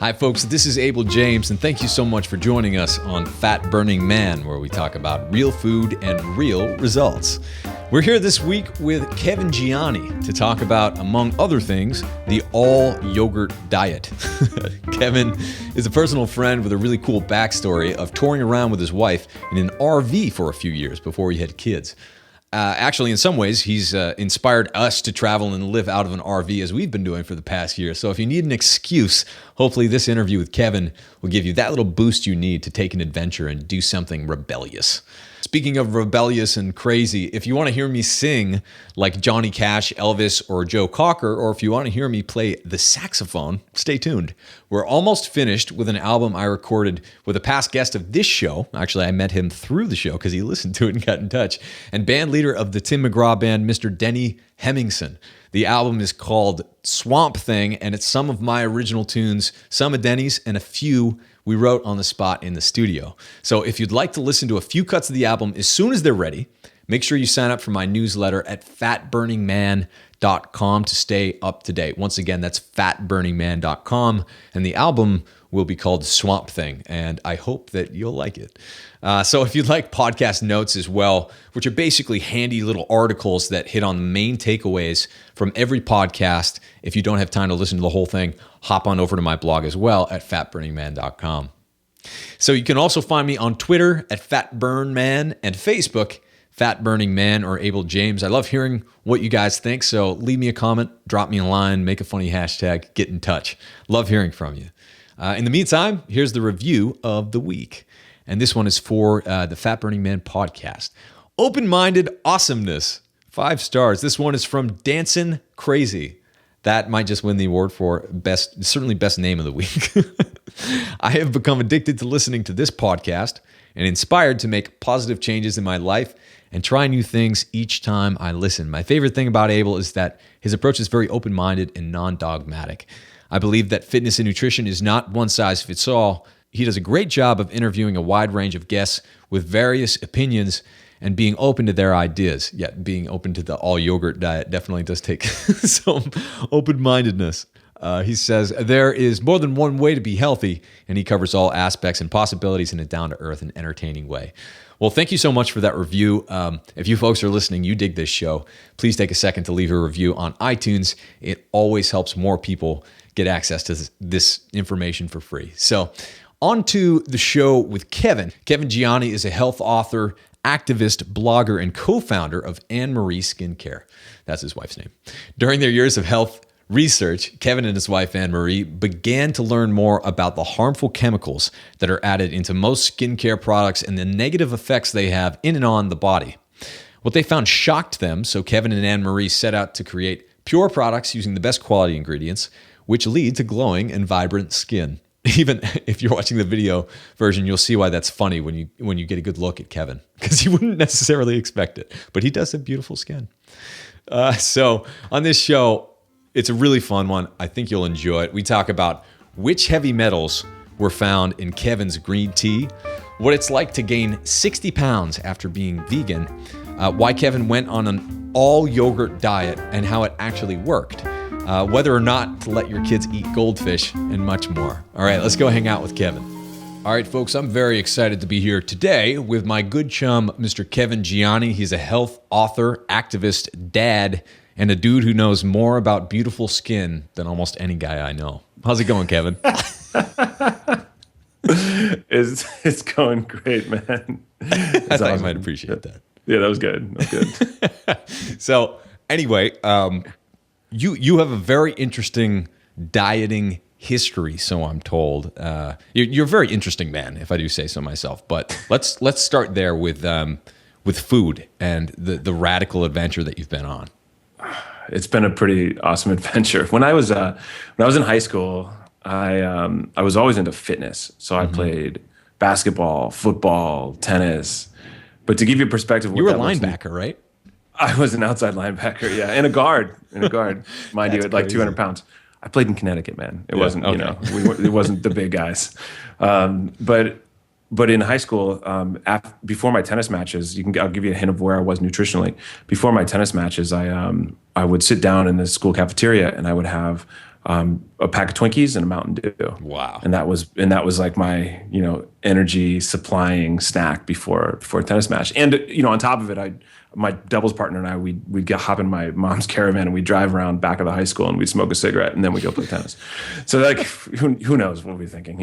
Hi, folks. This is Abel James, and thank you so much for joining us on Fat Burning Man, where we talk about real food and real results. We're here this week with Kevin Gianni to talk about, among other things, the all-yogurt diet. Kevin is a personal friend with a really cool backstory of touring around with his wife in an RV for a few years before he had kids. Actually, in some ways, he's inspired us to travel and live out of an RV as we've been doing for the past year. So if you need an excuse, hopefully this interview with Kevin will give you that little boost you need to take an adventure and do something rebellious. Speaking of rebellious and crazy, if you want to hear me sing like Johnny Cash, Elvis, or Joe Cocker, or if you want to hear me play the saxophone, stay tuned. We're almost finished with an album I recorded with a past guest of this show. Actually, I met him through the show because he listened to it and got in touch. And band leader of the Tim McGraw band, Mr. Denny Hemmingson. The album is called Swamp Thing, and it's some of my original tunes, some of Denny's, and a few we wrote on the spot in the studio. So if you'd like to listen to a few cuts of the album as soon as they're ready, make sure you sign up for my newsletter at fatburningman.com to stay up to date. Once again, that's fatburningman.com, and the album will be called Swamp Thing, and I hope that you'll like it. So if you'd like podcast notes as well, which are basically handy little articles that hit on the main takeaways from every podcast, if you don't have time to listen to the whole thing, hop on over to my blog as well at fatburningman.com. So you can also find me on Twitter at fatburnman and Facebook, fatburningman or Abel James. I love hearing what you guys think, so leave me a comment, drop me a line, make a funny hashtag, get in touch. Love hearing from you. In the meantime, here's the review of the week. And this one is for the Fat Burning Man podcast. Open-minded awesomeness. 5 stars. This one is from Dancin' Crazy. That might just win the award for certainly best name of the week. I have become addicted to listening to this podcast and inspired to make positive changes in my life and try new things each time I listen. My favorite thing about Abel is that his approach is very open-minded and non-dogmatic. I believe that fitness and nutrition is not one size fits all. He does a great job of interviewing a wide range of guests with various opinions and being open to their ideas. Yeah, being open to the all-yogurt diet definitely does take some open-mindedness. He says, there is more than one way to be healthy, and he covers all aspects and possibilities in a down-to-earth and entertaining way. Well, thank you so much for that review. If you folks are listening, you dig this show, please take a second to leave a review on iTunes. It always helps more people get access to this information for free. So on to the show with Kevin. Kevin Gianni is a health author, activist, blogger, and co-founder of Annmarie Skin Care. That's his wife's name. During their years of health research, Kevin and his wife, Annmarie, began to learn more about the harmful chemicals that are added into most skincare products and the negative effects they have in and on the body. What they found shocked them, so Kevin and Annmarie set out to create pure products using the best quality ingredients, which lead to glowing and vibrant skin. Even if you're watching the video version, you'll see why that's funny when you get a good look at Kevin, because you wouldn't necessarily expect it, but he does have beautiful skin. So on this show, it's a really fun one. I think you'll enjoy it. We talk about which heavy metals were found in Kevin's green tea, what it's like to gain 60 pounds after being vegan, why Kevin went on an all-yogurt diet and how it actually worked, whether or not to let your kids eat Goldfish, and much more. All right, let's go hang out with Kevin. All right, folks, I'm very excited to be here today with my good chum, Mr. Kevin Gianni. He's a health author, activist, dad, and a dude who knows more about beautiful skin than almost any guy I know. How's it going, Kevin? It's going great, man. I thought you might appreciate that. Yeah, that was good. So anyway, you have a very interesting dieting history, so I'm told. You're a very interesting man, if I do say so myself. But let's start there with food and the radical adventure that you've been on. It's been a pretty awesome adventure. When I was in high school, I was always into fitness. So I played basketball, football, tennis. But to give you a perspective, you were a linebacker, right? I was an outside linebacker, yeah, and a guard, mind you, at like 200 pounds. I played in Connecticut, man. It wasn't, okay. It wasn't the big guys. But in high school, before my tennis matches, I'll give you a hint of where I was nutritionally. Before my tennis matches, I would sit down in the school cafeteria and I would have a pack of Twinkies and a Mountain Dew. Wow. And that was like my, energy supplying snack before a tennis match. And, on top of it, my doubles partner and I, we'd hop in my mom's caravan and we'd drive around back of the high school and we'd smoke a cigarette and then we'd go play tennis. So like, who knows what we're thinking,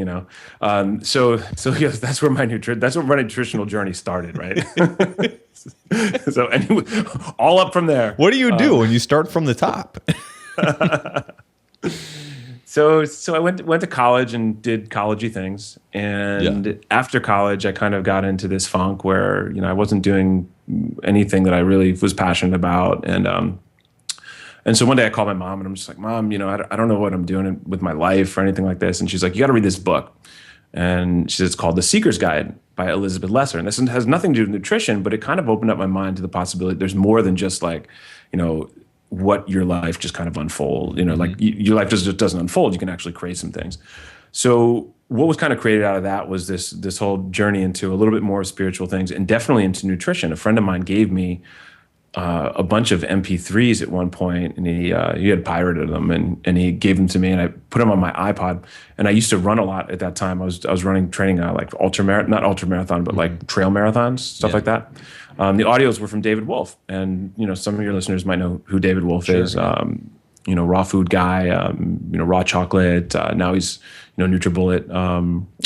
So yeah, that's where my nutritional journey started, right? So anyway, all up from there. What do you do when you start from the top? So I went to college and did collegey things. And after college, I kind of got into this funk where, I wasn't doing anything that I really was passionate about. And so one day I called my mom and I'm just like, Mom, I don't know what I'm doing with my life or anything like this. And she's like, you got to read this book. And she said, it's called The Seeker's Guide by Elizabeth Lesser. And this has nothing to do with nutrition, but it kind of opened up my mind to the possibility there's more than just like, what your life just kind of unfold, like your life just doesn't unfold. You can actually create some things. So what was kind of created out of that was this whole journey into a little bit more spiritual things and definitely into nutrition. A friend of mine gave me a bunch of MP3s at one point, and he had pirated them and he gave them to me, and I put them on my iPod. And I used to run a lot at that time. I was running training like not ultra marathon, but like trail marathons, stuff like that. The audios were from David Wolf, and some of your listeners might know who David Wolf is. Raw food guy, raw chocolate. Now he's NutriBullet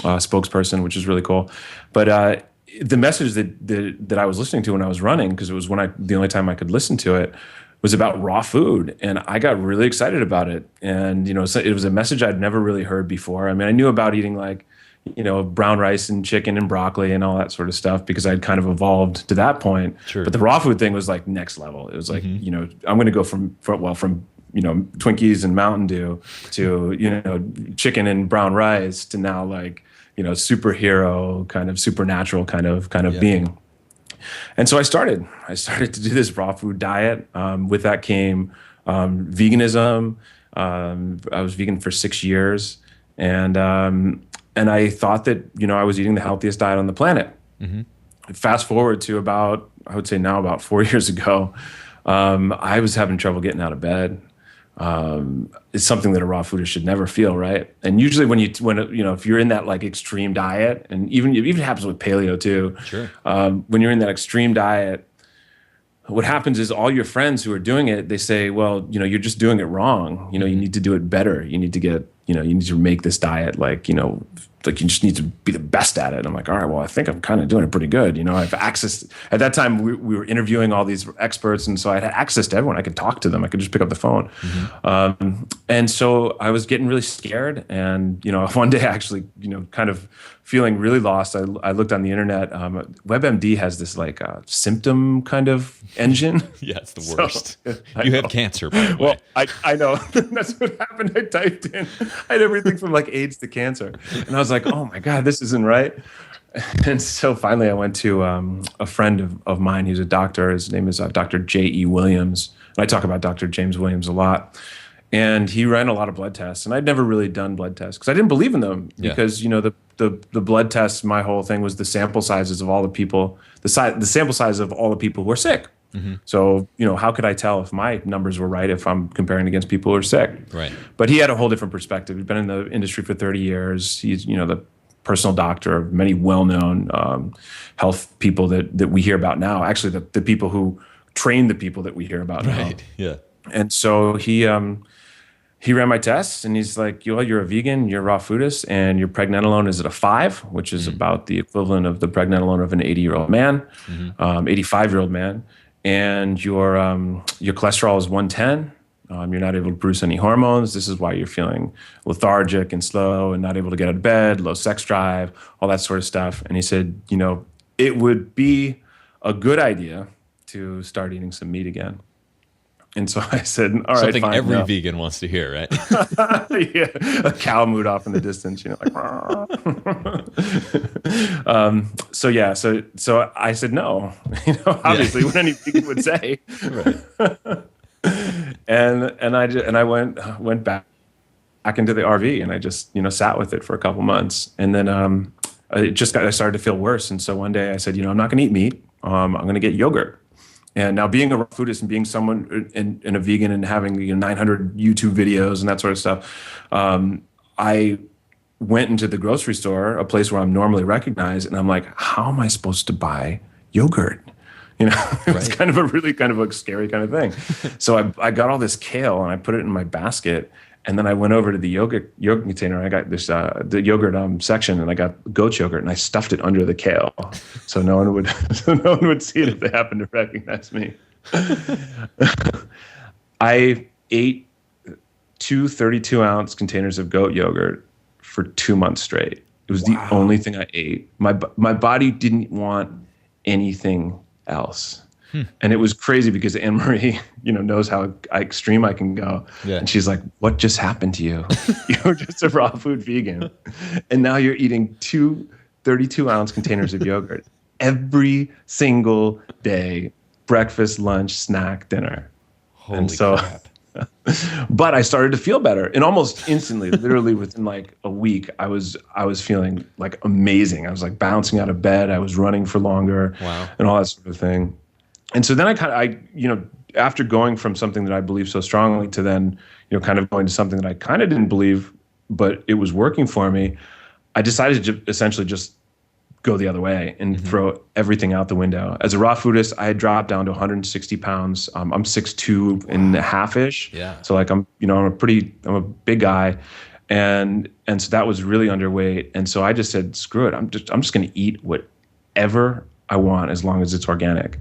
spokesperson, which is really cool. But the message that I was listening to when I was running, because it was the only time I could listen to it, was about raw food, and I got really excited about it. And it was a message I'd never really heard before. I mean, I knew about eating like brown rice and chicken and broccoli and all that sort of stuff because I'd kind of evolved to that point. Sure. But the raw food thing was like next level. It was like, I'm going to go from Twinkies and Mountain Dew to, chicken and brown rice to now like, superhero kind of supernatural kind of being. And so I started to do this raw food diet. With that came veganism. I was vegan for 6 years. And I thought that, I was eating the healthiest diet on the planet. Fast forward to about 4 years ago, I was having trouble getting out of bed. It's something that a raw foodist should never feel, right? And usually when if you're in that like extreme diet, and even it happens with paleo too. Sure. When you're in that extreme diet, what happens is all your friends who are doing it, they say, well, you're just doing it wrong. You need to do it better. You need to get, you need to make this diet like you just need to be the best at it. And I'm like, all right, well, I think I'm kind of doing it pretty good. I've access. At that time, we were interviewing all these experts, and so I had access to everyone. I could talk to them. I could just pick up the phone. And so I was getting really scared. And, one day actually, kind of feeling really lost, I looked on the internet. WebMD has this like symptom kind of engine. Yeah, it's the worst. So, you have cancer, by the way. Well, I know. That's what happened. I typed in, I had everything from like AIDS to cancer. And I was like, oh my God, this isn't right. And so finally I went to a friend of mine. He's a doctor. His name is Dr. J.E. Williams. And I talk about Dr. James Williams a lot. And he ran a lot of blood tests. And I'd never really done blood tests because I didn't believe in them. Because, the blood tests, my whole thing was the sample sizes of all the people, the sample size of all the people who are sick. So, how could I tell if my numbers were right if I'm comparing against people who are sick? Right. But he had a whole different perspective. He'd been in the industry for 30 years. He's, the personal doctor of many well-known health people that we hear about now. Actually, the people who train the people that we hear about now. Right, yeah. And so he ran my tests, and he's like, you're a vegan, you're a raw foodist, and your pregnenolone is at a 5, which is about the equivalent of the pregnenolone of an 80-year-old man, 85-year-old man. And your cholesterol is 110. You're not able to produce any hormones. This is why you're feeling lethargic and slow and not able to get out of bed, low sex drive, all that sort of stuff. And he said, it would be a good idea to start eating some meat again. And so I said, all right, something fine, every vegan wants to hear, right? Yeah, a cow mooed off in the distance, like. So I said no, obviously what any vegan would say. Right. and I went back into the RV, and I just sat with it for a couple months, and then I started to feel worse. And so one day I said, I'm not going to eat meat. I'm going to get yogurt. And now being a raw foodist and being someone and a vegan and having 900 YouTube videos and that sort of stuff, I went into the grocery store, a place where I'm normally recognized, and I'm like, how am I supposed to buy yogurt? It was kind of a scary kind of thing. So I got all this kale and I put it in my basket. And then I went over to the yogurt container. And I got this the yogurt section, and I got goat yogurt, and I stuffed it under the kale, so no one would see it if they happened to recognize me. I ate 32-ounce containers of goat yogurt for 2 months straight. It was the only thing I ate. My body didn't want anything else. And it was crazy because Annmarie, knows how extreme I can go. Yeah. And she's like, what just happened to you? You're just a raw food vegan. And now you're eating 2 32-ounce containers of yogurt every single day, breakfast, lunch, snack, dinner. Holy crap. But I started to feel better. And almost instantly, literally within like a week, I was feeling like amazing. I was like bouncing out of bed. I was running for longer. Wow. And all that sort of thing. And so then after going from something that I believe so strongly to then, kind of going to something that I kind of didn't believe, but it was working for me, I decided to essentially just go the other way and throw everything out the window. As a raw foodist, I had dropped down to 160 pounds. I'm 6'2" and a half-ish. Yeah. So like I'm a big guy. And so that was really underweight. And so I just said, screw it. I'm just going to eat whatever I want as long as it's organic.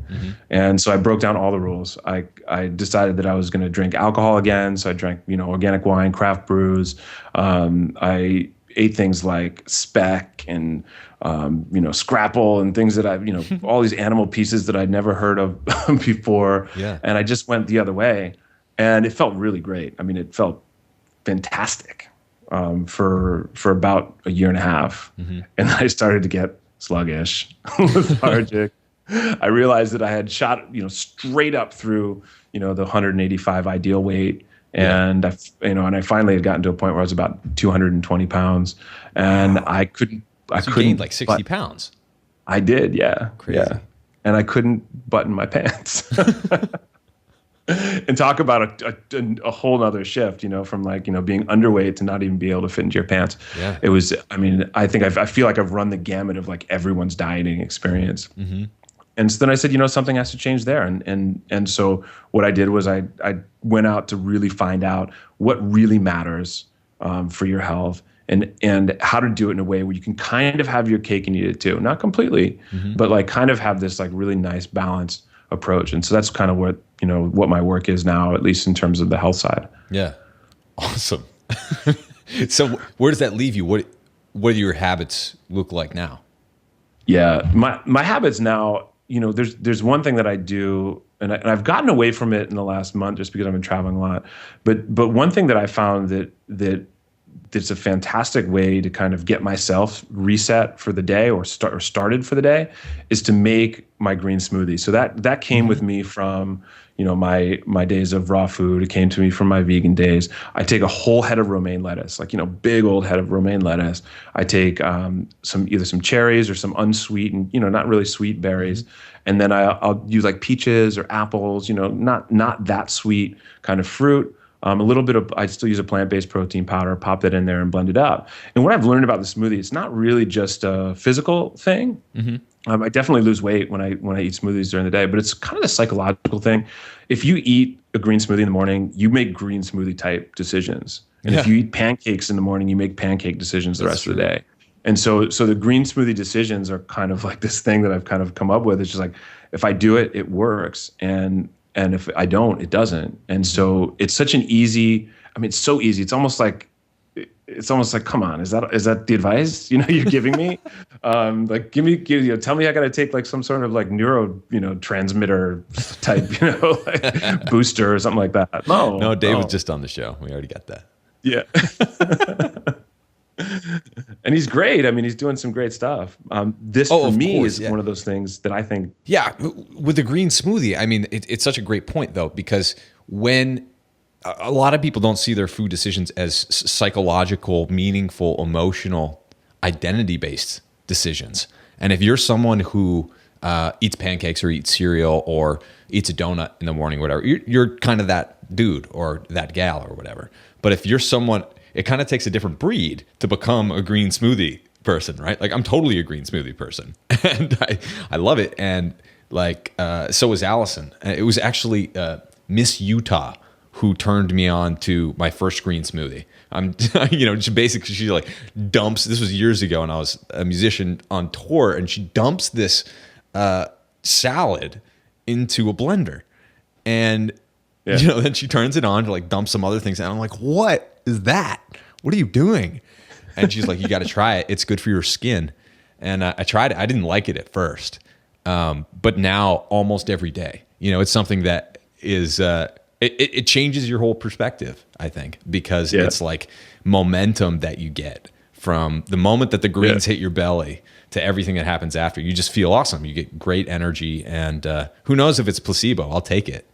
And so I broke down all the rules. I decided that I was going to drink alcohol again. So I drank, organic wine, craft brews. I ate things like speck and, scrapple and things that I've, all these animal pieces that I'd never heard of before. Yeah. And I just went the other way, and it felt really great. I mean, it felt fantastic for about a year and a half. And then I started to get sluggish, lethargic. I realized that I had shot, straight up through, the 185 ideal weight. And I finally had gotten to a point where I was about 220 pounds, and I couldn't gained like 60 pounds. I did. Yeah. Crazy. Yeah. And I couldn't button my pants. And talk about a whole nother shift, from being underweight to not even be able to fit into your pants. Yeah. It was, I think I feel like I've run the gamut of like everyone's dieting experience. And so then I said, something has to change there. And so what I did was I went out to really find out what really matters for your health and how to do it in a way where you can kind of have your cake and eat it too. Not completely, but like kind of have this like really nice balanced approach. And so that's kind of what my work is now, at least in terms of the health side. Yeah. Awesome. So where does that leave you? What do your habits look like now? Yeah. My habits now, there's one thing that I do, and I've gotten away from it in the last month just because I've been traveling a lot. But one thing that I found that's a fantastic way to kind of get myself reset for the day or started for the day is to make my green smoothie. So that came with me from, my days of raw food. It came to me from my vegan days. I take a whole head of romaine lettuce, like, big old head of romaine lettuce. I take either some cherries or some unsweetened, not really sweet berries. And then I'll use like peaches or apples, not that sweet kind of fruit. A little bit of, I still use a plant-based protein powder, pop that in there and blend it up. And what I've learned about the smoothie, it's not really just a physical thing. I definitely lose weight when I eat smoothies during the day, but it's kind of a psychological thing. If you eat a green smoothie in the morning, you make green smoothie type decisions. And if you eat pancakes in the morning, you make pancake decisions the rest of the day. And so the green smoothie decisions are kind of like this thing that I've kind of come up with. It's just like, if I do it, it works. And if I don't, it doesn't. And so it's such an easy, it's so easy. It's almost like, come on, is that the advice, you're giving me? Like, tell me I got to take like some sort of like transmitter type, like booster or something like that. No, Dave was just on the show. We already got that. Yeah. And he's great. He's doing some great stuff. This for me is one of those things that I think. Yeah, with the green smoothie, it's such a great point though, because when a lot of people don't see their food decisions as psychological, meaningful, emotional, identity-based decisions. And if you're someone who eats pancakes or eats cereal or eats a donut in the morning, whatever. You're kind of that dude or that gal or whatever. But if you're someone, it kind of takes a different breed to become a green smoothie person, right? Like I'm totally a green smoothie person, and I love it. And like so was Allison. It was actually Miss Utah who turned me on to my first green smoothie. I'm, just basically she like dumps. This was years ago, and I was a musician on tour, and she dumps this salad into a blender, and then she turns it on to like dump some other things, and I'm like, what is that? What are you doing? And she's like, you got to try it. It's good for your skin. And I tried it. I didn't like it at first, but now almost every day, it's something that is. It changes your whole perspective, I think, because it's like momentum that you get from the moment that the greens hit your belly to everything that happens after. You just feel awesome. You get great energy, and who knows if it's placebo? I'll take it.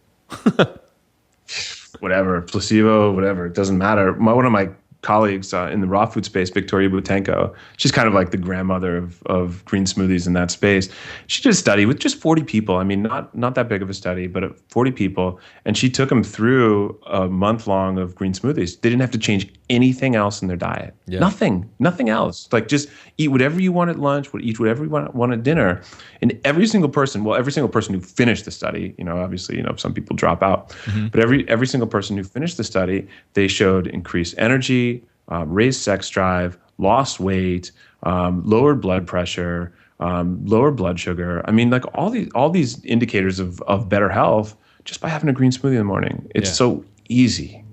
Whatever, placebo, whatever, it doesn't matter. One of my colleagues in the raw food space, Victoria Butenko, she's kind of like the grandmother of green smoothies in that space. She did a study with just 40 people. I mean, not that big of a study, but 40 people. And she took them through a month long of green smoothies. They didn't have to change anything else in their diet. Yeah. Nothing else. Like just eat whatever you want at lunch, eat whatever you want at dinner. And every single person who finished the study, obviously, some people drop out, but every single person who finished the study, they showed increased energy, raised sex drive, lost weight, lowered blood pressure, lower blood sugar. I mean, like all these indicators of better health just by having a green smoothie in the morning. It's so easy.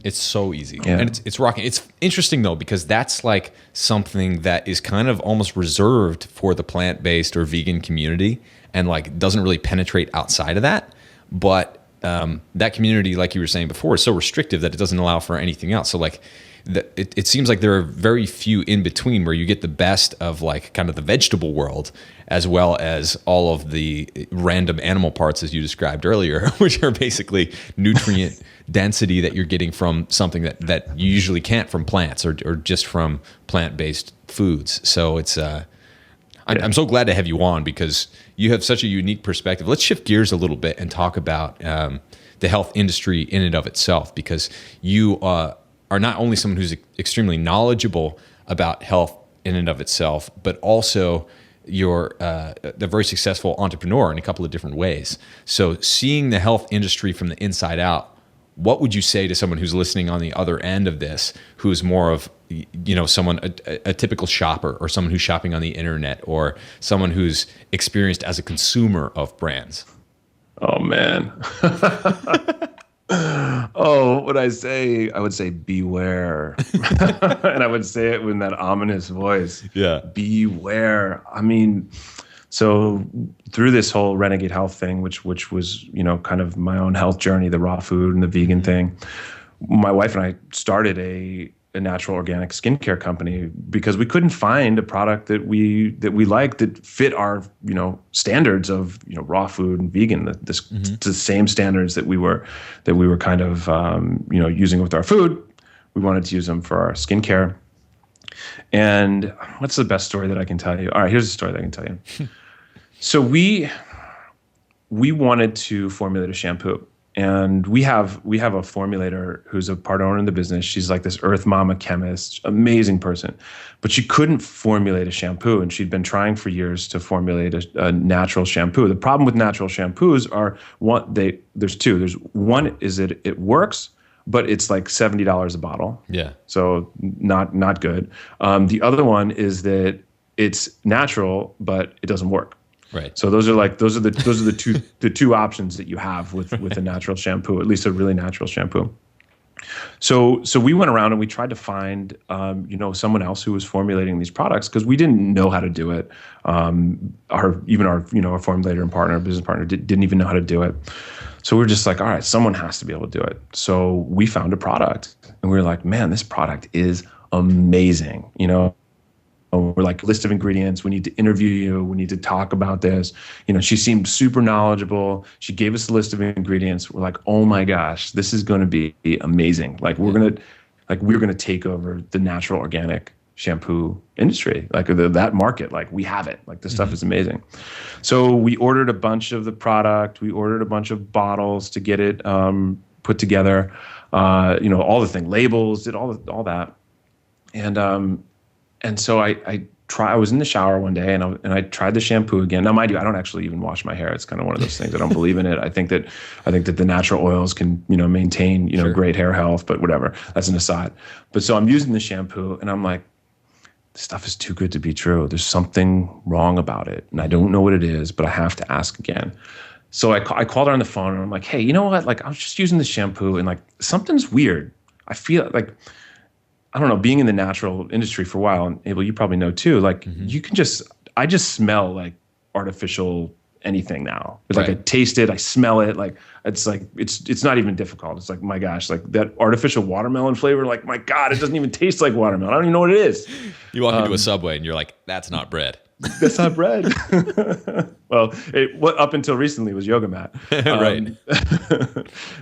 It's so easy. Yeah. And it's rocking. It's interesting though, because that's like something that is kind of almost reserved for the plant-based or vegan community and like doesn't really penetrate outside of that. But that community, like you were saying before, is so restrictive that it doesn't allow for anything else. So like it seems like there are very few in between where you get the best of like kind of the vegetable world as well as all of the random animal parts as you described earlier, which are basically nutrient density that you're getting from something that you usually can't from plants or just from plant-based foods. So it's I'm so glad to have you on because you have such a unique perspective. Let's shift gears a little bit and talk about the health industry in and of itself, because you are not only someone who's extremely knowledgeable about health in and of itself, but also you're a very successful entrepreneur in a couple of different ways. So seeing the health industry from the inside out, what would you say to someone who's listening on the other end of this, who's more of, someone, a typical shopper or someone who's shopping on the internet or someone who's experienced as a consumer of brands? Oh, man. Oh, what would I say? I would say beware. And I would say it with that ominous voice. Yeah. Beware. I mean, so through this whole Renegade Health thing, which was, kind of my own health journey, the raw food and the vegan thing, my wife and I started a natural organic skincare company because we couldn't find a product that we liked that fit our, standards of, raw food and vegan, the same standards that we were kind of, using with our food. We wanted to use them for our skincare. And what's the best story that I can tell you? All right, here's a story that I can tell you. So we wanted to formulate a shampoo, and we have a formulator who's a part owner in the business. She's like this earth mama chemist, amazing person, but she couldn't formulate a shampoo, and she'd been trying for years to formulate a natural shampoo. The problem with natural shampoos are there's two. There's one is that it works, but it's like $70 a bottle. Yeah. So not good. The other one is that it's natural, but it doesn't work. Right. So those are the two options that you have with a natural shampoo, at least a really natural shampoo. So we went around and we tried to find someone else who was formulating these products because we didn't know how to do it. Our formulator and partner, business partner, didn't even know how to do it. So we were just like, all right, someone has to be able to do it. So we found a product and we were like, man, this product is amazing. We're like, list of ingredients. We need to interview you. We need to talk about this. She seemed super knowledgeable. She gave us a list of ingredients. We're like, oh my gosh, this is going to be amazing. Like we're going to take over the natural organic shampoo industry, like that market. Like we have it. Like this stuff is amazing. So we ordered a bunch of the product. We ordered a bunch of bottles to get it put together. All the thing, labels, did all that. And so I was in the shower one day and I tried the shampoo again. Now, mind you, I don't actually even wash my hair. It's kind of one of those things. I don't believe in it. I think that the natural oils can, maintain, sure, great hair health, but whatever. That's an aside. But so I'm using the shampoo and I'm like, this stuff is too good to be true. There's something wrong about it. And I don't know what it is, but I have to ask again. So I called her on the phone and I'm like, hey, you know what? Like I was just using the shampoo and like something's weird. I feel like, I don't know, being in the natural industry for a while, and Abel, you probably know too, like you can I just smell like artificial anything now. It's like I taste it, I smell it, like it's not even difficult. It's like, my gosh, like that artificial watermelon flavor, like my God, it doesn't even taste like watermelon. I don't even know what it is. You walk into a Subway and you're like, that's not bread. That's not bread. Well, up until recently was yoga mat. Right.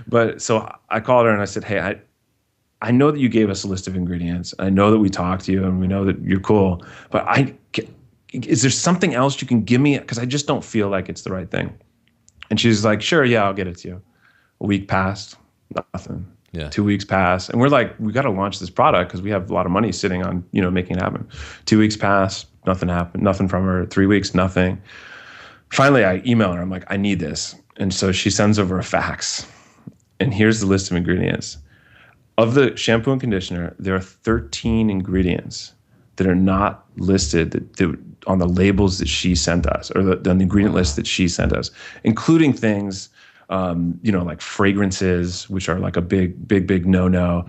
But so I called her and I said, hey, I know that you gave us a list of ingredients. I know that we talked to you and we know that you're cool, but is there something else you can give me? Because I just don't feel like it's the right thing. And she's like, sure, yeah, I'll get it to you. A week passed, nothing. Yeah. 2 weeks passed. And we're like, we got to launch this product because we have a lot of money sitting on, making it happen. 2 weeks passed, nothing happened, nothing from her. 3 weeks, nothing. Finally, I email her. I'm like, I need this. And so she sends over a fax. And here's the list of ingredients. Of the shampoo and conditioner, there are 13 ingredients that are not listed that on the labels that she sent us, or the ingredient list that she sent us, including things, like fragrances, which are like a big no-no,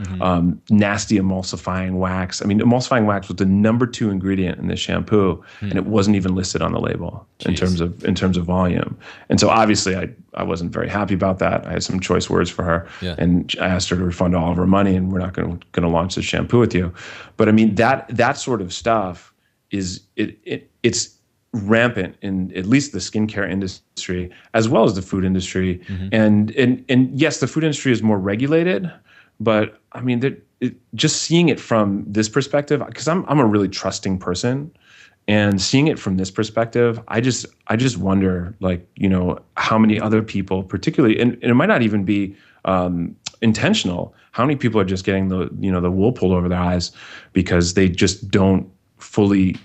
nasty emulsifying wax. I mean, emulsifying wax was the number 2 ingredient in this shampoo, and it wasn't even listed on the label. Jeez. in terms of volume. And so obviously I wasn't very happy about that. I had some choice words for her, and I asked her to refund all of her money, and we're not going to launch this shampoo with you. But I mean, that sort of stuff it's rampant in at least the skincare industry as well as the food industry. And yes, the food industry is more regulated, but I mean, just seeing it from this perspective, because I'm a really trusting person, and seeing it from this perspective, I just wonder, like, how many other people, particularly, and it might not even be intentional, how many people are just getting the wool pulled over their eyes because they just don't fully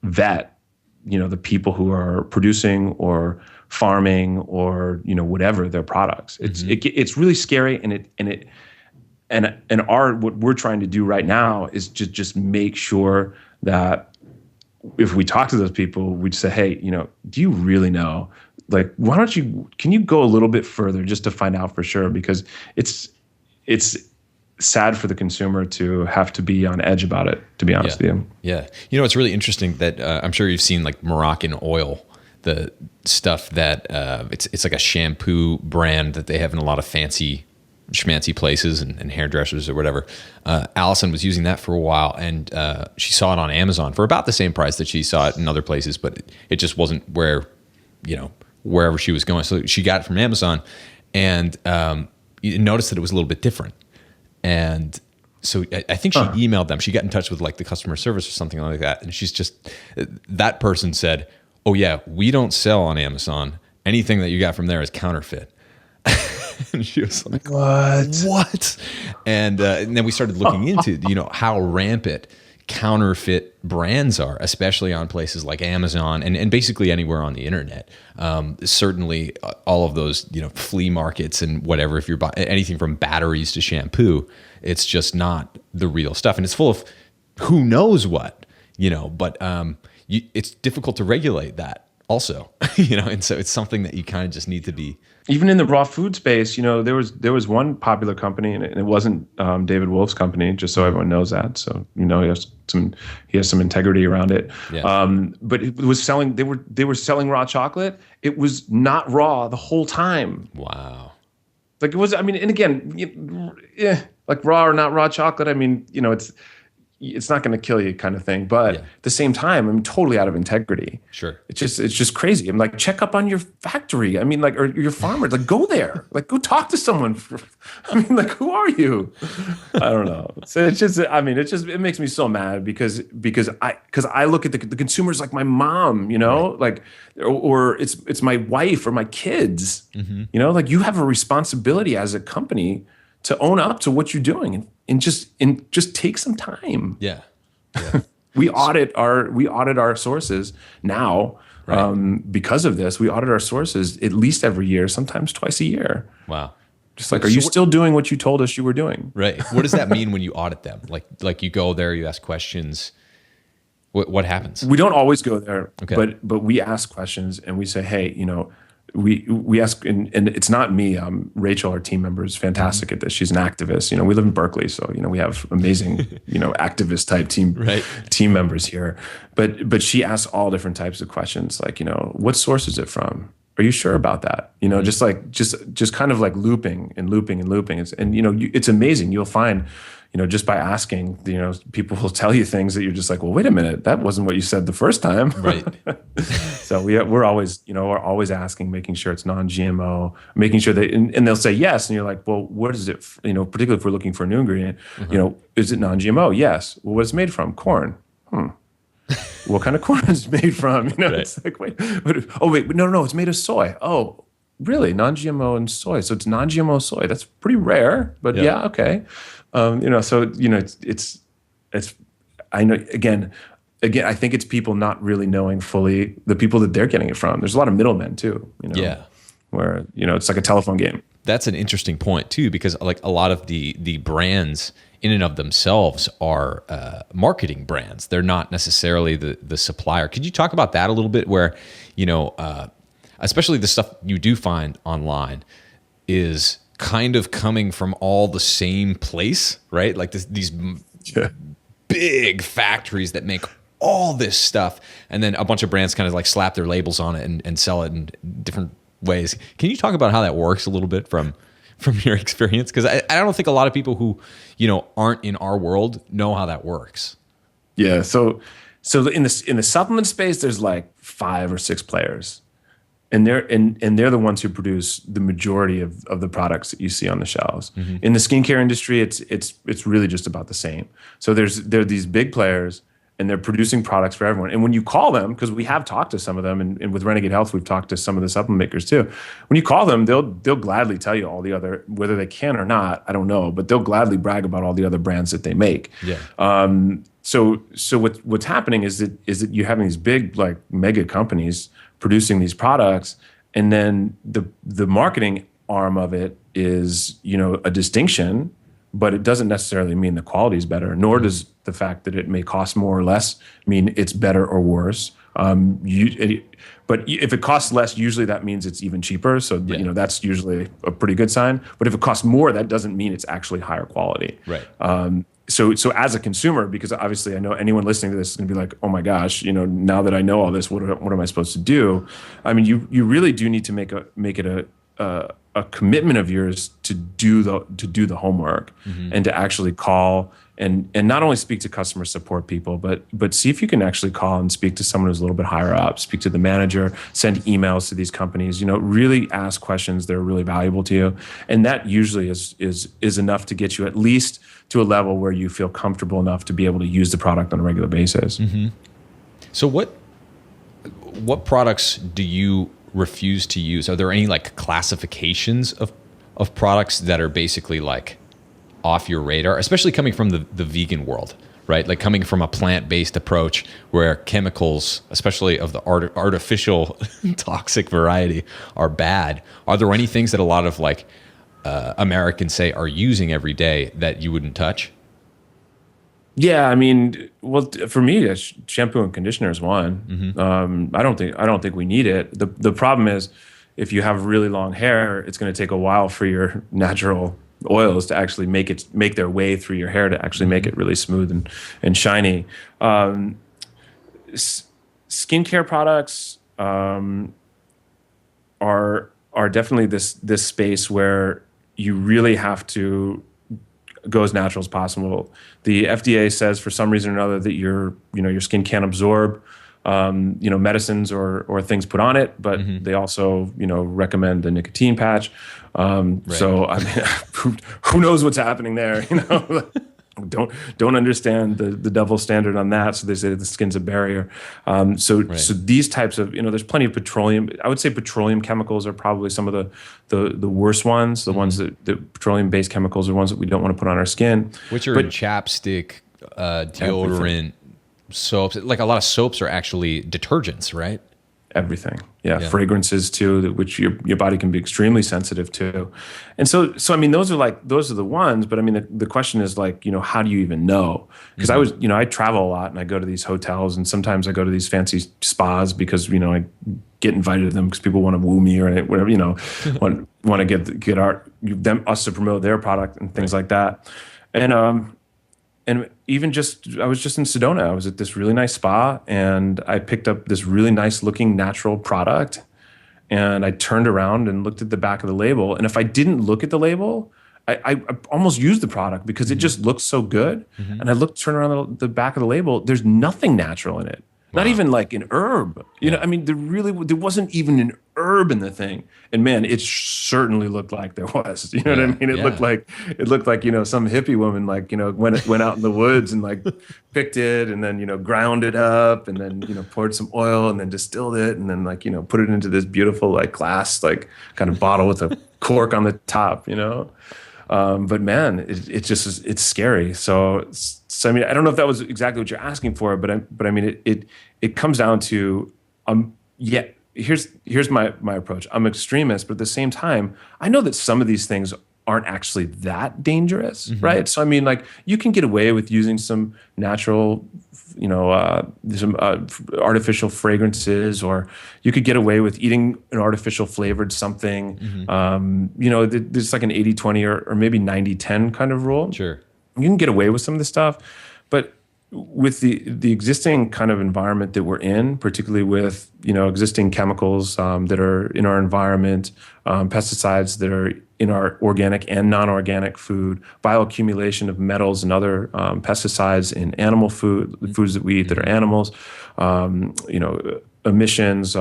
vet the people who are producing or farming or whatever their products. It's really scary, and what we're trying to do right now is just make sure that if we talk to those people, we'd say, hey, do you really know? Like, can you go a little bit further just to find out for sure? Because it's sad for the consumer to have to be on edge about it, to be honest with you. Yeah. It's really interesting that I'm sure you've seen like Moroccan oil, the stuff that it's like a shampoo brand that they have in a lot of fancy schmancy places and hairdressers or whatever. Allison was using that for a while, and she saw it on Amazon for about the same price that she saw it in other places, but it just wasn't wherever she was going. So she got it from Amazon, and you noticed that it was a little bit different. And so I think she emailed them. She got in touch with like the customer service or something like that. And that person said, oh yeah, we don't sell on Amazon. Anything that you got from there is counterfeit. And she was like, what? And then we started looking into, how rampant counterfeit brands are, especially on places like Amazon and basically anywhere on the internet. Certainly all of those, flea markets and whatever, if you're buying anything from batteries to shampoo, it's just not the real stuff. And it's full of who knows what, but it's difficult to regulate that also, and so it's something that you kind of just need to be. Even in the raw food space, there was one popular company, and it wasn't David Wolf's company, just so everyone knows that. So he has some integrity around it. Yeah. But it was selling. They were selling raw chocolate. It was not raw the whole time. Wow. Like it was. I mean, and again, like raw or not raw chocolate. I mean, it's it's not going to kill you kind of thing. But Yeah. at the same time, I'm totally out of integrity. Sure. It's just crazy. I'm like, check up on your factory. I mean, like, or your farmer, like go there, like go talk to someone. I mean, like, who are you? I don't know. So it's just, I mean, it makes me so mad because I look at the consumers like my mom, you know, Right. like, or it's my wife or my kids, you know, like you have a responsibility as a company to own up to what you're doing and just take some time. Yeah. Yeah. We audit our sources now. Right. Because of this, we audit our sources at least every year, sometimes twice a year. Wow. Just like, are you still doing what you told us you were doing? Right. What does that mean when you audit them? Like you go there, you ask questions. What happens? We don't always go there, Okay. but we ask questions and we say, hey, you know, we ask, and it's not me. Rachel, our team member, is fantastic at this. She's an activist. You know, we live in Berkeley, so you know we have amazing, you know, activist type team members here. But she asks all different types of questions, like, you know, what source is it from? Are you sure about that? You know, just kind of like looping and looping and looping. And you know, it's amazing. You'll find, you know, just by asking, you know, people will tell you things that you're just like, well, wait a minute, that wasn't what you said the first time. Right. So we're always asking, making sure it's non-GMO, making sure and they'll say yes, and you're like, well, what is it? You know, particularly if we're looking for a new ingredient, you know, is it non-GMO? Yes. Well, what's it made from? Corn. What kind of corn is it made from? You know, Right. it's like, wait, no, it's made of soy. Oh, really? Non-GMO and soy. So it's non-GMO soy. That's pretty rare, but yeah, okay. You know, so you know, it's. I know again, I think it's people not really knowing fully the people that they're getting it from. There's a lot of middlemen too. You know, Yeah. where you know it's like a telephone game. That's an interesting point too, because like a lot of the brands in and of themselves are marketing brands. They're not necessarily the supplier. Could you talk about that a little bit? Where, you know, especially the stuff you do find online is kind of coming from all the same place, right? Like these big factories that make all this stuff, and then a bunch of brands kind of like slap their labels on it and sell it in different ways. Can you talk about how that works a little bit from your experience? Because I don't think a lot of people who, you know, aren't in our world know how that works. Yeah. So in the supplement space, there's like 5 or 6 players, and they're the ones who produce the majority of the products that you see on the shelves. Mm-hmm. In the skincare industry, it's really just about the same. So there are these big players, and they're producing products for everyone. And when you call them, because we have talked to some of them, and with Renegade Health, we've talked to some of the supplement makers too. When you call them, they'll gladly tell you all the other, whether they can or not, I don't know, but they'll gladly brag about all the other brands that they make. Yeah. So what's happening is that you're having these big like mega companies producing these products, and then the marketing arm of it is, you know, a distinction, but it doesn't necessarily mean the quality is better, nor does the fact that it may cost more or less mean it's better or worse. But if it costs less, usually that means it's even cheaper. So you know, that's usually a pretty good sign. But if it costs more, that doesn't mean it's actually higher quality. Right. So as a consumer, because obviously I know anyone listening to this is going to be like, oh my gosh, you know, now that I know all this, what am I supposed to do? I mean, you really do need to make it a commitment of yours to do the homework, mm-hmm. and to actually call and not only speak to customer support people, but see if you can actually call and speak to someone who's a little bit higher up, speak to the manager, send emails to these companies, you know, really ask questions that are really valuable to you. And that usually is enough to get you at least to a level where you feel comfortable enough to be able to use the product on a regular basis. Mm-hmm. So what products do you refuse to use? Are there any like classifications of products that are basically like off your radar, especially coming from the vegan world, right? Like coming from a plant-based approach where chemicals, especially of the artificial toxic variety, are bad. Are there any things that a lot of like Americans say are using every day that you wouldn't touch? Yeah, I mean, well, for me, shampoo and conditioner is one. Mm-hmm. I don't think we need it. The problem is, if you have really long hair, it's going to take a while for your natural oils to actually make their way through your hair to actually make it really smooth and shiny. Skincare products are definitely this space where you really have to go as natural as possible. The FDA says for some reason or another that your skin can't absorb medicines or things put on it, but they also, recommend the nicotine patch. So I mean, who knows what's happening there, don't understand the double standard on that. So they say the skin's a barrier. So these types of, there's plenty of petroleum. I would say petroleum chemicals are probably some of the worst ones. The ones that petroleum-based chemicals are ones that we don't want to put on our skin. Which are in chapstick, deodorant, everything. Soaps. Like a lot of soaps are actually detergents, right? Everything. Yeah. Fragrances too, which your body can be extremely sensitive to. And so I mean, those are the ones, but I mean, the question is like, how do you even know? Because I travel a lot and I go to these hotels and sometimes I go to these fancy spas because, I get invited to them because people want to woo me or whatever, want to get us to promote their product and things like that. And even I was just in Sedona. I was at this really nice spa and I picked up this really nice looking natural product and I turned around and looked at the back of the label. And if I didn't look at the label, I almost used the product because it just looks so good. And I turned around the back of the label. There's nothing natural in it. Not even like an herb. I mean, there wasn't even an herb in the thing. And man, it certainly looked like there was. You know what I mean? It looked like some hippie woman went out in the woods and like picked it and then ground it up and then poured some oil and then distilled it and then put it into this beautiful like glass kind of bottle with a cork on the top. But man, it's scary. So I mean, I don't know if that was exactly what you're asking for, but I mean, it comes down to, here's my approach. I'm extremist, but at the same time, I know that some of these things aren't actually that dangerous, right? So I mean, like you can get away with using some natural, some artificial fragrances, or you could get away with eating an artificial flavored something. There's like an 80-20 or maybe 90-10 kind of rule. Sure. You can get away with some of this stuff, but with the existing kind of environment that we're in, particularly with existing chemicals that are in our environment, pesticides that are in our organic and non-organic food, bioaccumulation of metals and other pesticides in animal food, the foods that we eat that are animals, emissions,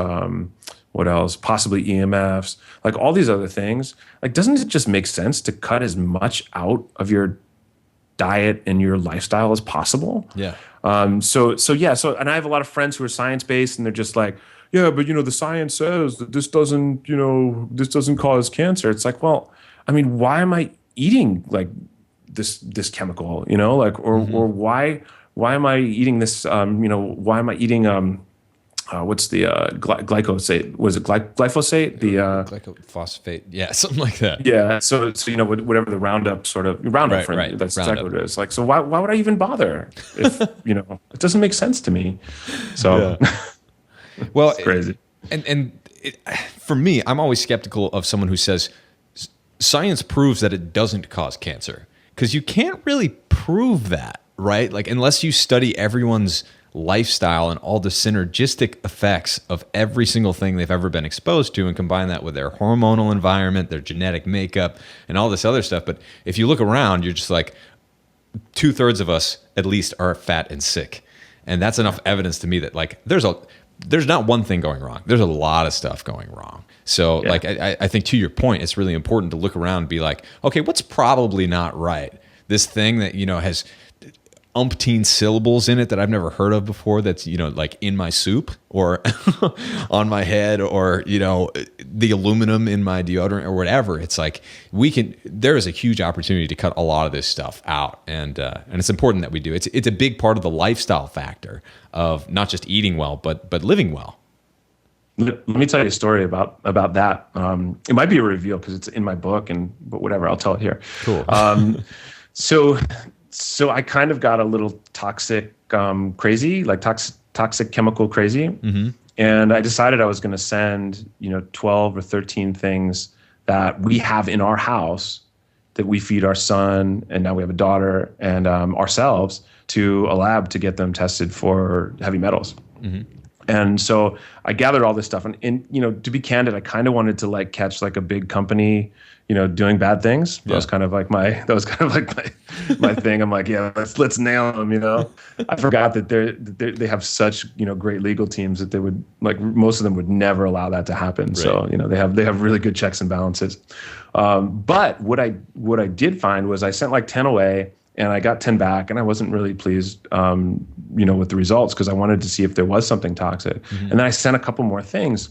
what else? Possibly EMFs, like all these other things. Like, doesn't it just make sense to cut as much out of your diet and your lifestyle as possible? Yeah. So and I have a lot of friends who are science-based and they're just like, yeah, but the science says that this doesn't cause cancer. It's like, well, I mean, why am I eating like this chemical, or why am I eating this, why am I eating, what's the glyphosate? Was it glyphosate? The glyphosate, yeah, something like that. Yeah, so whatever the Roundup right. That's exactly what it is. Like, so why would I even bother? If it doesn't make sense to me. So, well, it's crazy. For me, I'm always skeptical of someone who says science proves that it doesn't cause cancer, because you can't really prove that, right? Like, unless you study everyone's lifestyle and all the synergistic effects of every single thing they've ever been exposed to and combine that with their hormonal environment, their genetic makeup, and all this other stuff. But if you look around, you're just like, 2/3 of us at least are fat and sick. And that's enough evidence to me that like there's not one thing going wrong. There's a lot of stuff going wrong. So like I think to your point, it's really important to look around and be like, okay, what's probably not right? This thing that has umpteen syllables in it that I've never heard of before, that's like in my soup or on my head, or the aluminum in my deodorant or whatever. It's like there is a huge opportunity to cut a lot of this stuff out, and it's important that we do. It's a big part of the lifestyle factor of not just eating well but living well. Let me tell you a story about that. It might be a reveal because it's in my book, but whatever, I'll tell it here. Cool. So I kind of got a little toxic crazy, like toxic chemical crazy. And I decided I was going to send, 12 or 13 things that we have in our house that we feed our son, and now we have a daughter, and ourselves, to a lab to get them tested for heavy metals. And so I gathered all this stuff, and to be candid, I kind of wanted to like catch like a big company, doing bad things. That was kind of like my my thing. I'm like, yeah, let's nail them. I forgot that they have such great legal teams that they would, like, most of them would never allow that to happen. Right. So they have really good checks and balances. But what I did find was I sent like 10 away. And I got 10 back, and I wasn't really pleased, with the results, because I wanted to see if there was something toxic. Mm-hmm. And then I sent a couple more things,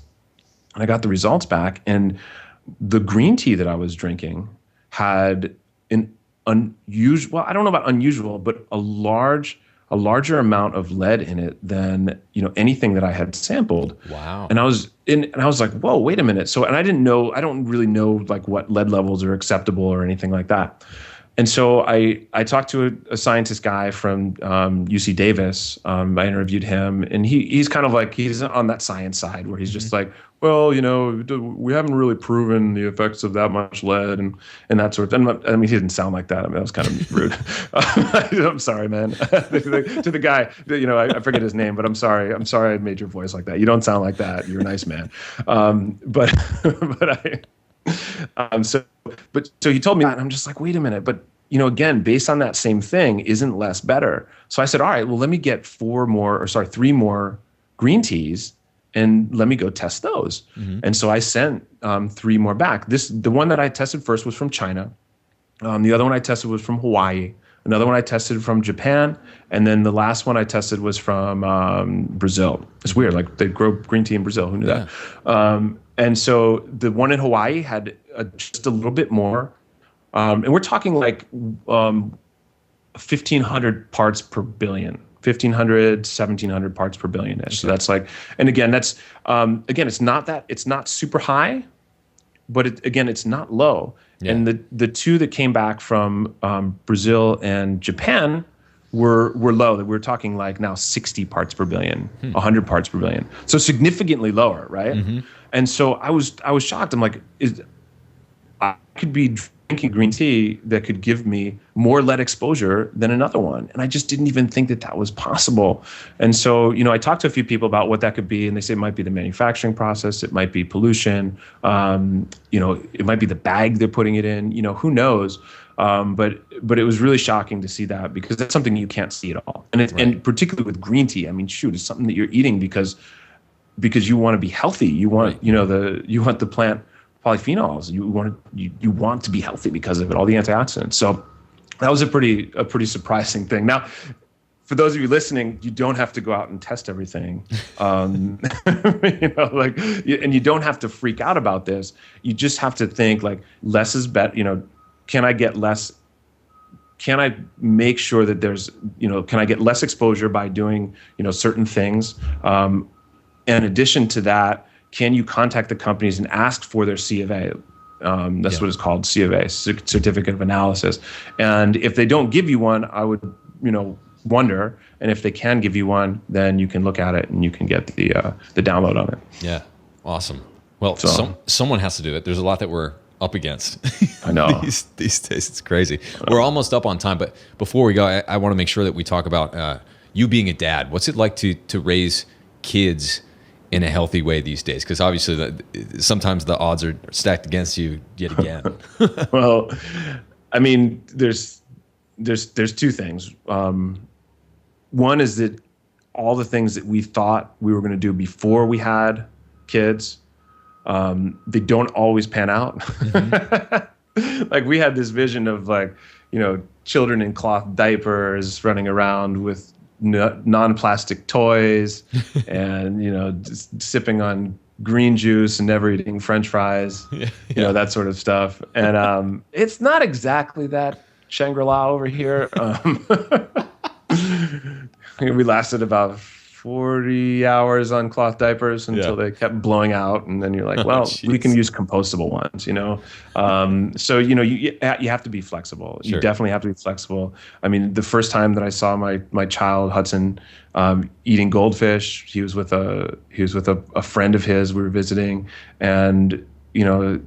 and I got the results back. And the green tea that I was drinking had an unusual, well, I don't know about unusual, but a larger amount of lead in it than anything that I had sampled. Wow. And I was like, whoa, wait a minute. So, and I don't really know like what lead levels are acceptable or anything like that. And so I talked to a scientist guy from UC Davis. I interviewed him, and he's kind of like, he's on that science side where he's just like, well, we haven't really proven the effects of that much lead and that sort of. I mean, he didn't sound like that. I mean, that was kind of rude. I'm sorry, man. To the guy, I forget his name, but I'm sorry. I made your voice like that. You don't sound like that. You're a nice man. So he told me that, and I'm just like, wait a minute, but again, based on that same thing, isn't less better? So I said, all right, well, let me get 3 more green teas, and let me go test those. Mm-hmm. And so I sent 3 more back. The one that I tested first was from China. The other one I tested was from Hawaii. Another one I tested from Japan, and then the last one I tested was from Brazil. It's weird, like they grow green tea in Brazil. Who knew that? And so the one in Hawaii had just a little bit more. And we're talking like 1,500 parts per billion, 1,500, 1,700 parts per billion. Okay. So that's like, and again, it's not super high, but it's not low. Yeah. And the 2 that came back from Brazil and Japan were low. We're talking like now 60 parts per billion, 100 parts per billion. So significantly lower, right? Mm-hmm. And so I was shocked. I'm like, I could be drinking green tea that could give me more lead exposure than another one. And I just didn't even think that was possible. And so, I talked to a few people about what that could be, and they say it might be the manufacturing process, it might be pollution, it might be the bag they're putting it in, who knows? But it was really shocking to see that, because that's something you can't see at all. And and particularly with green tea, I mean, shoot, it's something that you're eating because you want to be healthy. You want, you want the plant polyphenols. You want to be healthy because of it, all the antioxidants. So that was a pretty surprising thing. Now, for those of you listening, you don't have to go out and test everything, and you don't have to freak out about this. You just have to think like less is better. Can I get less? Can I make sure that there's, can I get less exposure by doing, certain things? In addition to that, can you contact the companies and ask for their C of A? That's what it's called, C of A, Certificate of Analysis. And if they don't give you one, I would, wonder. And if they can give you one, then you can look at it and you can get the download on it. Yeah, awesome. Well, someone has to do it. There's a lot that we're up against. I know. these days, it's crazy. We're almost up on time, but before we go, I want to make sure that we talk about you being a dad. What's it like to raise kids in a healthy way these days? Because obviously sometimes the odds are stacked against you yet again. Well, I mean, there's 2 things. One is that all the things that we thought we were going to do before we had kids, they don't always pan out. Mm-hmm. Like we had this vision of like, children in cloth diapers running around with non-plastic toys and, just sipping on green juice and never eating French fries, that sort of stuff. And it's not exactly that Shangri-La over here. We lasted about 40 hours on cloth diapers until they kept blowing out, and then you're like, well, we can use compostable ones, So you have to be flexible. Sure. You definitely have to be flexible. I mean, the first time that I saw my child Hudson eating goldfish, he was with a friend of his. We were visiting, and the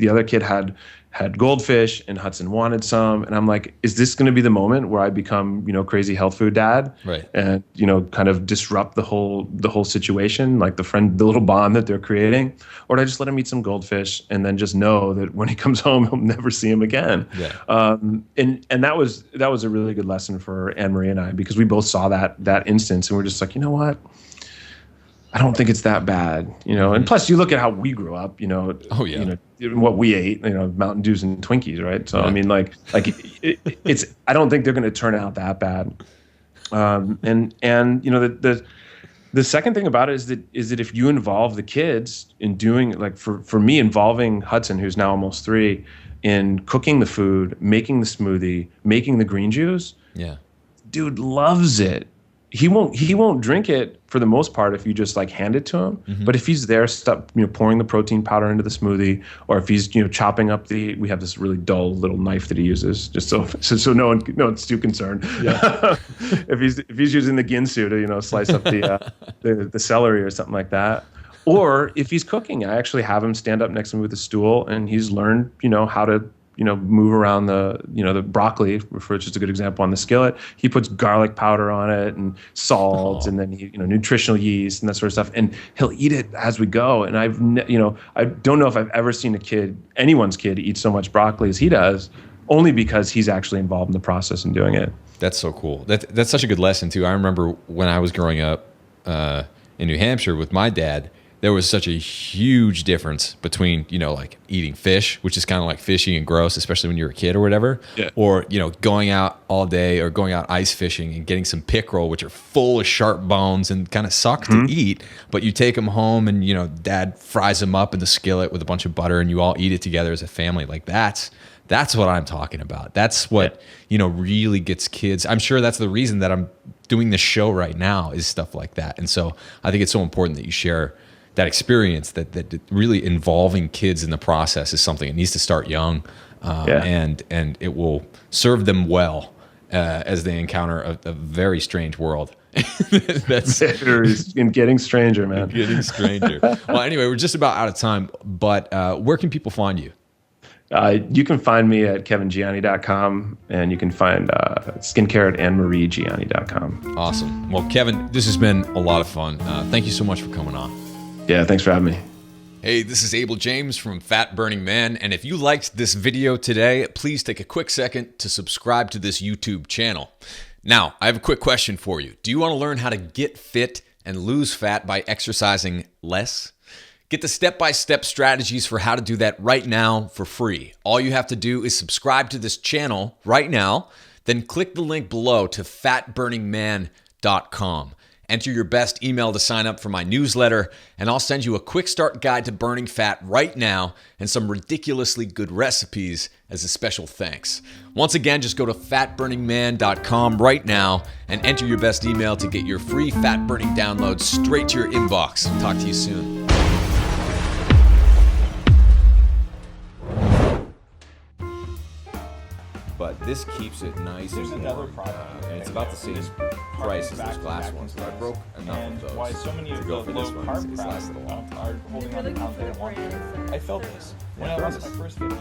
other kid had had Goldfish, and Hudson wanted some. And I'm like, is this going to be the moment where I become, crazy health food dad? Right. And, kind of disrupt the whole situation, like the little bond that they're creating? Or do I just let him eat some Goldfish and then just know that when he comes home, he'll never see him again? Yeah. And that was a really good lesson for Annmarie and I, because we both saw that instance, and we're just like, you know what? I don't think it's that bad, And plus, you look at how we grew up, Oh yeah. What we ate, Mountain Dews and Twinkies, right? So Yeah. I mean, it's. I don't think they're going to turn out that bad. And the second thing about it is that if you involve the kids in doing, like for me, involving Hudson, who's now almost 3, in cooking the food, making the smoothie, making the green juice. Yeah. Dude loves it. He won't drink it for the most part if you just like hand it to him. Mm-hmm. But if he's there, pouring the protein powder into the smoothie, or if he's chopping up we have this really dull little knife that he uses just so no one's too concerned. Yeah. if he's using the ginsu to slice up the celery or something like that. Or if he's cooking, I actually have him stand up next to me with a stool, and he's learned how to move around the broccoli, which is a good example, on the skillet. He puts garlic powder on it and salt, and then nutritional yeast and that sort of stuff. And he'll eat it as we go. And I don't know if I've ever seen anyone's kid eat so much broccoli as he does, only because he's actually involved in the process and doing it. That's so cool. That's such a good lesson too. I remember when I was growing up in New Hampshire with my dad, there was such a huge difference between, like eating fish, which is kind of like fishy and gross, especially when you're a kid or whatever, yeah. Or, going out all day or going out ice fishing and getting some pickerel, which are full of sharp bones and kind of suck to eat, but you take them home and, dad fries them up in the skillet with a bunch of butter and you all eat it together as a family. Like that's what I'm talking about. That's what, really gets kids. I'm sure that's the reason that I'm doing this show right now, is stuff like that. And so I think it's so important that you share that experience, that really involving kids in the process is something that needs to start young, and it will serve them well as they encounter a very strange world. That's getting stranger, man. Getting stranger. Well, anyway, we're just about out of time, but where can people find you? You can find me at kevingianni.com, and you can find skincare at annmariegianni.com. Awesome. Well, Kevin, this has been a lot of fun. Thank you so much for coming on. Yeah, thanks for having me. Hey, this is Abel James from Fat Burning Man, and if you liked this video today, please take a quick second to subscribe to this YouTube channel. Now, I have a quick question for you. Do you want to learn how to get fit and lose fat by exercising less? Get the step-by-step strategies for how to do that right now for free. All you have to do is subscribe to this channel right now, then click the link below to fatburningman.com. Enter your best email to sign up for my newsletter, and I'll send you a quick start guide to burning fat right now and some ridiculously good recipes as a special thanks. Once again, just go to fatburningman.com right now and enter your best email to get your free fat burning download straight to your inbox. Talk to you soon. But this keeps it nice. There's and another warm, product, and it's about the same price as those glass ones. But I broke enough and of those why so many to of the go for this one. low-carb It's lasted a while. are holding on to pounds they don't want to. I felt this when I lost my first 50.